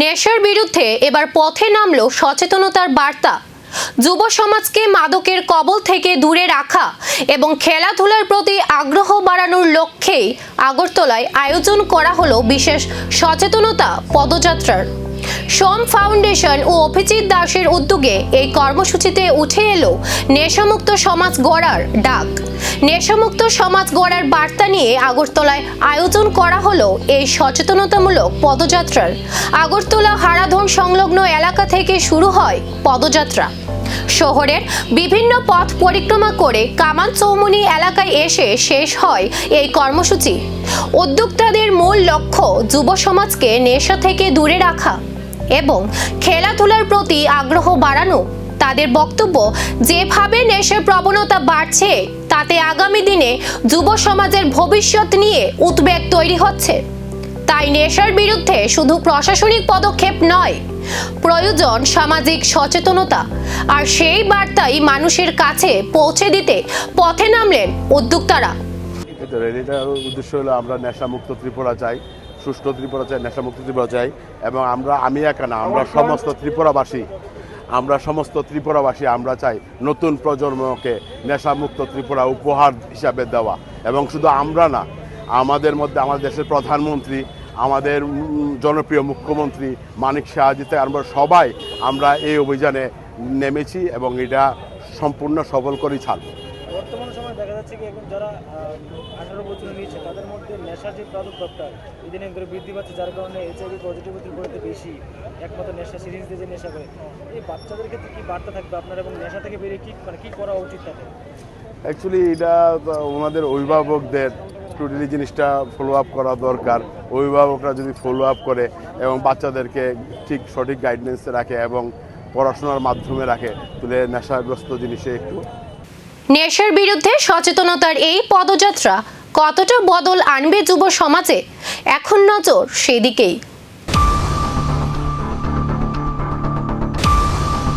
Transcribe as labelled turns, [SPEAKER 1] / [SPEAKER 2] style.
[SPEAKER 1] নেশার বিরুদ্ধে এবার পথে নামলো সচেতনতার বার্তা। যুব সমাজকে মাদকের কবল থেকে দূরে রাখা এবং খেলাধুলার প্রতি আগ্রহ বাড়ানোর লক্ষ্যেই আগরতলায় আয়োজন করা হলো বিশেষ সচেতনতা পদযাত্রার। সোম ফাউন্ডেশন ও অভিজিৎ দাসের উদ্যোগে এই কর্মসূচিতে উঠে এলো নেশামুক্ত সমাজ গড়ার ডাক। নেশামুক্ত সমাজ গড়ার বার্তা নিয়ে আগরতলায় আয়োজন করা হলো এই সচেতনতামূলক পদযাত্রার। আগরতলা হারাধন সংলগ্ন এলাকা থেকে শুরু হয় পদযাত্রা। শহরের বিভিন্ন পথ পরিক্রমা করে কামান চৌমুনি এলাকায় এসে শেষ হয় এই কর্মসূচি। উদ্যোক্তাদের মূল লক্ষ্য যুব সমাজকে নেশা থেকে দূরে রাখা এবং খেলাধুলার প্রতি আগ্রহ বাড়ানো। তাদের বক্তব্য, যেভাবে নেশার প্রবণতা বাড়ছে তাতে আগামী দিনে যুব সমাজের ভবিষ্যৎ নিয়ে উদ্বেগ তৈরি হচ্ছে। তাই নেশার বিরুদ্ধে শুধু প্রশাসনিক পদক্ষেপ নয়, প্রয়োজন সামাজিক সচেতনতা। আর সেই বার্তাই মানুষের কাছে পৌঁছে দিতে পথে নামলেন উদ্যোক্তারা।
[SPEAKER 2] এটার উদ্দেশ্য হলো আমরা নেশামুক্ত ত্রিপুরা চাই, সুষ্ঠু ত্রিপুরা চাই, নেশামুক্ত ত্রিপুরা চাই। এবং আমি একা না, আমরা সমস্ত ত্রিপুরাবাসী আমরা চাই নতুন প্রজন্মকে নেশামুক্ত ত্রিপুরা উপহার হিসাবে দেওয়া। এবং শুধু আমরা না, আমাদের মধ্যে আমাদের দেশের প্রধানমন্ত্রী, আমাদের জনপ্রিয় মুখ্যমন্ত্রী মানিক সাহাজিতে আমরা সবাই এই অভিযানে নেমেছি এবং এটা সম্পূর্ণ সফল করেই ছাড়ব।
[SPEAKER 3] বর্তমান সময় দেখা যাচ্ছে কি এখন যারা 18 বছর নিয়েছে তাদের মধ্যে নেশার যে প্রাদুর্ভাবটা দিনে করে বৃদ্ধি পাচ্ছে, যার কারণে এইচআইভি পজিটিভিটির পরিমাণ বেশি, একমাত্র নেশা সিরিজ দিয়ে যে নেশা করে। এই বাচ্চাদের ক্ষেত্রে কি বার্তা থাকবে আপনার এবং নেশা থেকে বেরিয়ে কি করা উচিত থাকে?
[SPEAKER 2] অ্যাকচুয়ালি এটা ওনাদের অভিভাবকদের টোটালি জিনিসটা ফলো আপ করা দরকার। অভিভাবকরা যদি ফলো আপ করে এবং বাচ্চাদেরকে সঠিক গাইডেন্স রাখে এবং পড়াশোনার মাধ্যমে রাখে, তাহলে নেশাগ্রস্ত জিনিসে একটু।
[SPEAKER 1] নেশার বিরুদ্ধে সচেতনতার এই পদযাত্রা কতটা বদল আনবে যুব সমাজে, এখন নজর সেদিকেই।